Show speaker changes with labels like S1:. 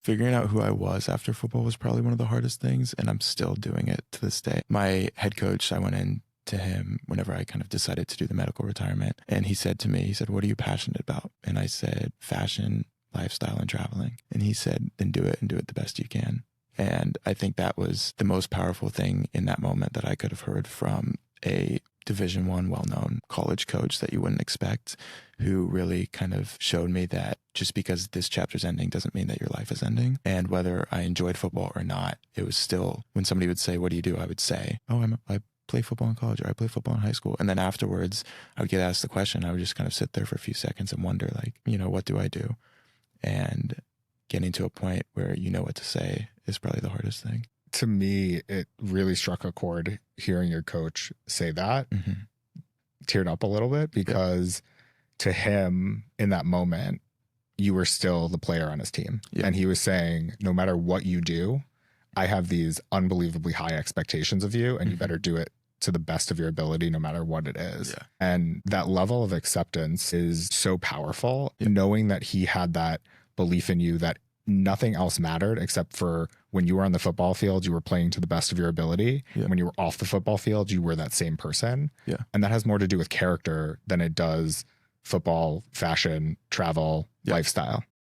S1: Figuring out who I was after football was probably one of the hardest things, and I'm still doing it to this day. My head coach, I went in to him whenever I kind of decided to do the medical retirement, and he said to me, he said, "What are you passionate about?" And I said, "Fashion, lifestyle, and traveling." And he said, "Then do it, and do it the best you can." And I think that was the most powerful thing in that moment that I could have heard from a Division I well-known college coach that you wouldn't expect, who really kind of showed me that just because this chapter's ending doesn't mean that your life is ending. And whether I enjoyed football or not, it was still, when somebody would say, "What do you do?" I would say, "Oh, I play football in college," or "I play football in high school." And then afterwards I would get asked the question. I would just kind of sit there for a few seconds and wonder, like, what do I do? And getting to a point where you know what to say is probably the hardest thing.
S2: To me, it really struck a chord hearing your coach say that.
S1: Mm-hmm.
S2: Teared up a little bit because to him in that moment, you were still the player on his team.
S1: Yeah.
S2: And he was saying, no matter what you do, I have these unbelievably high expectations of you, and you better do it to the best of your ability, no matter what it is.
S1: Yeah.
S2: And that level of acceptance is so powerful, knowing that he had that belief in you, that nothing else mattered except for when you were on the football field, you were playing to the best of your ability.
S1: Yeah.
S2: When you were off the football field, you were that same person.
S1: Yeah.
S2: And that has more to do with character than it does football, fashion, travel, lifestyle.